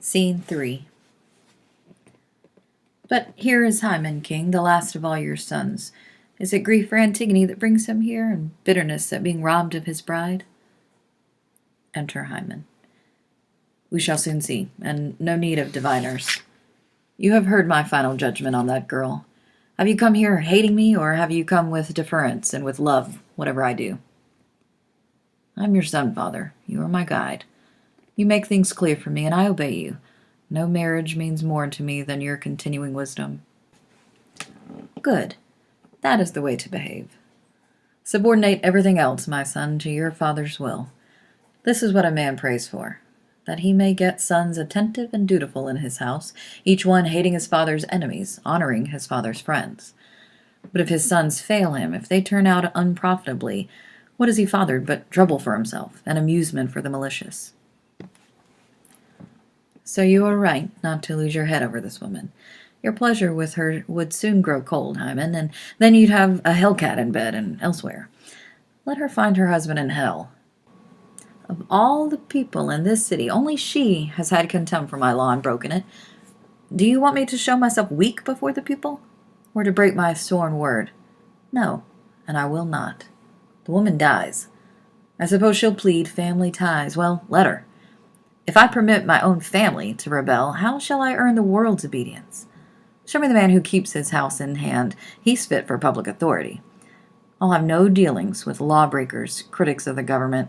Scene 3. But here is Hymen, king, the last of all your sons. Is it grief for Antigone that brings him here, and bitterness at being robbed of his bride? Enter Hymen. We shall soon see, and no need of diviners. You have heard my final judgment on that girl. Have you come here hating me, or have you come with deference and with love, whatever I do? I am your son, father. You are my guide. You make things clear for me, and I obey you. No marriage means more to me than your continuing wisdom. Good. That is the way to behave. Subordinate everything else, my son, to your father's will. This is what a man prays for, that he may get sons attentive and dutiful in his house, each one hating his father's enemies, honoring his father's friends. But if his sons fail him, if they turn out unprofitably, what has he fathered but trouble for himself, and amusement for the malicious? So you are right not to lose your head over this woman. Your pleasure with her would soon grow cold, Hymen, and then you'd have a hellcat in bed and elsewhere. Let her find her husband in hell. Of all the people in this city, only she has had contempt for my law and broken it. Do you want me to show myself weak before the people, or to break my sworn word? No, and I will not. The woman dies. I suppose she'll plead family ties. Well, let her. If I permit my own family to rebel, how shall I earn the world's obedience? Show me the man who keeps his house in hand. He's fit for public authority. I'll have no dealings with lawbreakers, critics of the government.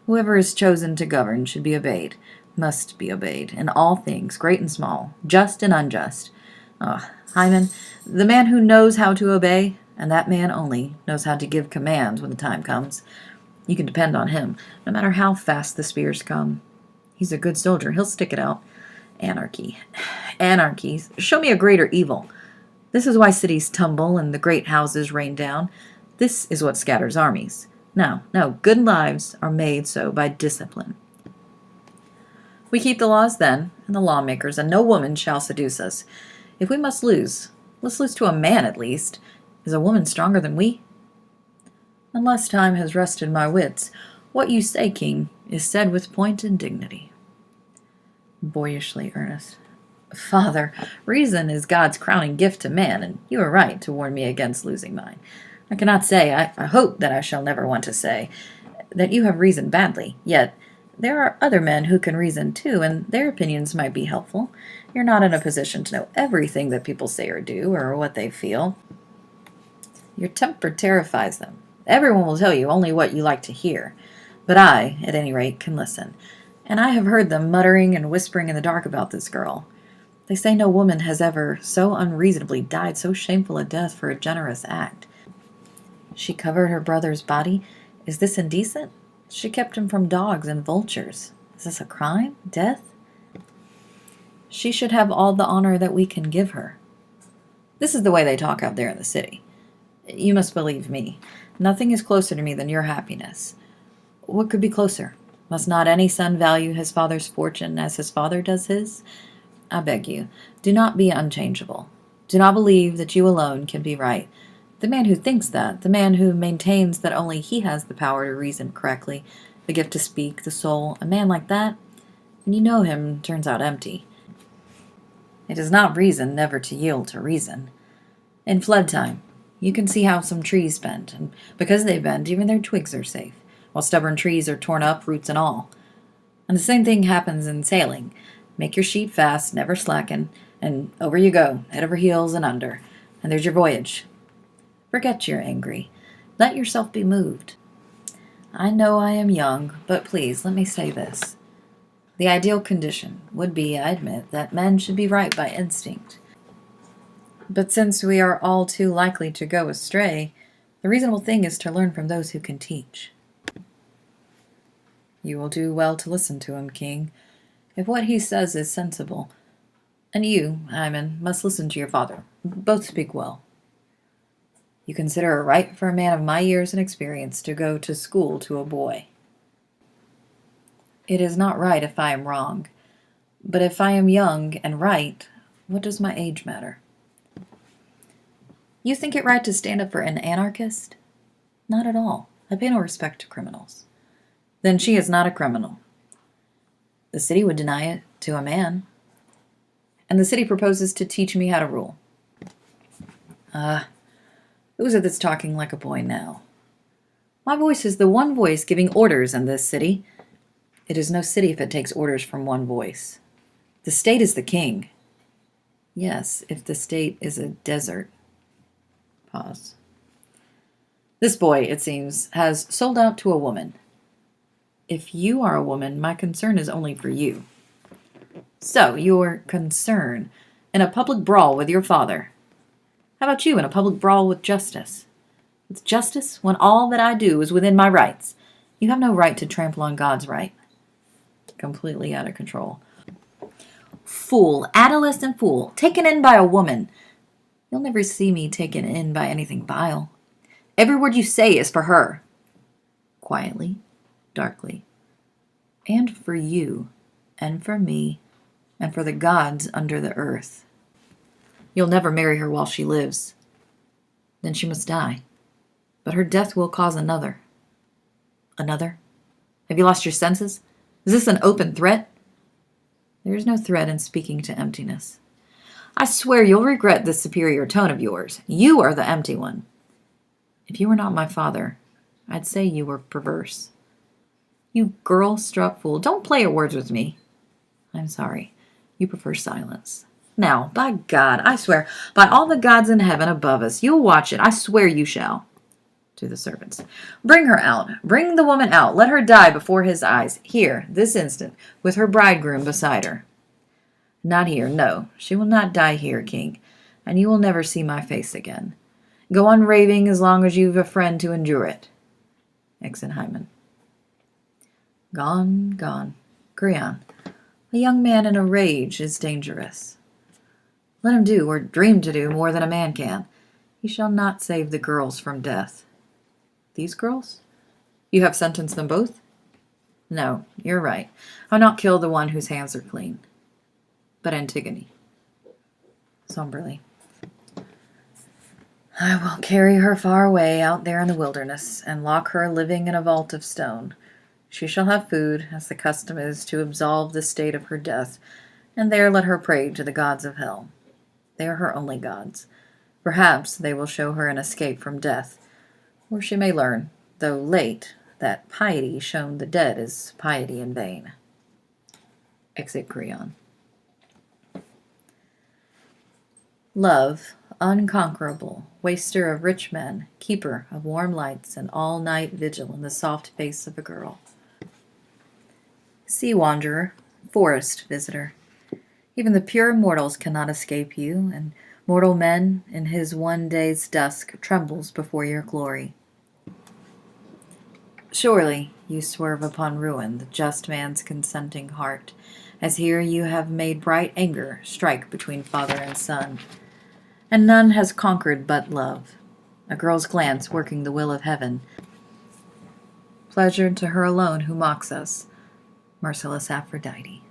Whoever is chosen to govern should be obeyed, must be obeyed, in all things, great and small, just and unjust. Hymen, the man who knows how to obey, and that man only, knows how to give commands when the time comes. You can depend on him, no matter how fast the spears come. He's a good soldier. He'll stick it out. Anarchy. Anarchy. Show me a greater evil. This is why cities tumble and the great houses rain down. This is what scatters armies. No, good lives are made so by discipline. We keep the laws then, and the lawmakers, and no woman shall seduce us. If we must lose, let's lose to a man at least. Is a woman stronger than we? Unless time has rested my wits, what you say, king, is said with point and dignity. Boyishly earnest. Father, reason is God's crowning gift to man, and you are right to warn me against losing mine. I cannot say, I hope that I shall never want to say, that you have reasoned badly, yet there are other men who can reason too, and their opinions might be helpful. You're not in a position to know everything that people say or do, or what they feel. Your temper terrifies them. Everyone will tell you only what you like to hear. But I, at any rate, can listen. And I have heard them muttering and whispering in the dark about this girl. They say no woman has ever so unreasonably died so shameful a death for a generous act. She covered her brother's body. Is this indecent? She kept him from dogs and vultures. Is this a crime? Death? She should have all the honor that we can give her. This is the way they talk out there in the city. You must believe me. Nothing is closer to me than your happiness. What could be closer? Must not any son value his father's fortune as his father does his? I beg you, do not be unchangeable. Do not believe that you alone can be right. The man who thinks that, the man who maintains that only he has the power to reason correctly, the gift to speak, the soul, a man like that, when you know him, turns out empty. It is not reason never to yield to reason. In flood time, you can see how some trees bend, and because they bend, even their twigs are safe, while stubborn trees are torn up, roots and all. And the same thing happens in sailing. Make your sheet fast, never slacken, and over you go, head over heels and under, and there's your voyage. Forget you're angry. Let yourself be moved. I know I am young, but please let me say this. The ideal condition would be, I admit, that men should be right by instinct. But since we are all too likely to go astray, the reasonable thing is to learn from those who can teach. You will do well to listen to him, king, if what he says is sensible. And you, Hymen, must listen to your father. Both speak well. You consider it right for a man of my years and experience to go to school to a boy. It is not right if I am wrong. But if I am young and right, what does my age matter? You think it right to stand up for an anarchist? Not at all. I pay no respect to criminals. Then she is not a criminal. The city would deny it. To a man. And the city proposes to teach me how to rule. Who is it that's talking like a boy now? My voice is the one voice giving orders in this city. It is no city if it takes orders from one voice. The state is the king. Yes, if the state is a desert. Pause. This boy, it seems, has sold out to a woman. If you are a woman, my concern is only for you. So, your concern in a public brawl with your father. How about you in a public brawl with justice? With justice, when all that I do is within my rights. You have no right to trample on God's right. Completely out of control. Fool, adolescent fool, taken in by a woman. You'll never see me taken in by anything vile. Every word you say is for her. Quietly, darkly. And for you, and for me, and for the gods under the earth. You'll never marry her while she lives. Then she must die. But her death will cause another. Another? Have you lost your senses? Is this an open threat? There is no threat in speaking to emptiness. I swear you'll regret this superior tone of yours. You are the empty one. If you were not my father, I'd say you were perverse. You girl-struck fool, don't play at words with me. I'm sorry. You prefer silence. Now, by God, I swear, by all the gods in heaven above us, you'll watch it. I swear you shall. To the servants. Bring her out. Bring the woman out. Let her die before his eyes. Here, this instant, with her bridegroom beside her. Not here, no. She will not die here, king, and you will never see my face again. Go on raving as long as you've a friend to endure it. Exit Hymen. Gone, gone. Creon. A young man in a rage is dangerous. Let him do, or dream to do, more than a man can. He shall not save the girls from death. These girls? You have sentenced them both? No, you're right. I'll not kill the one whose hands are clean. But Antigone. Somberly. I will carry her far away out there in the wilderness, and lock her living in a vault of stone. She shall have food, as the custom is, to absolve the state of her death, and there let her pray to the gods of hell. They are her only gods. Perhaps they will show her an escape from death, or she may learn, though late, that piety shown the dead is piety in vain. Exit Creon. Love, unconquerable, waster of rich men, keeper of warm lights, and all-night vigil in the soft face of a girl. Sea wanderer, forest visitor. Even the pure mortals cannot escape you, and mortal men, in his one day's dusk, trembles before your glory. Surely you swerve upon ruin, the just man's consenting heart, as here you have made bright anger strike between father and son. And none has conquered but love, a girl's glance working the will of heaven. Pleasure to her alone who mocks us, merciless Aphrodite.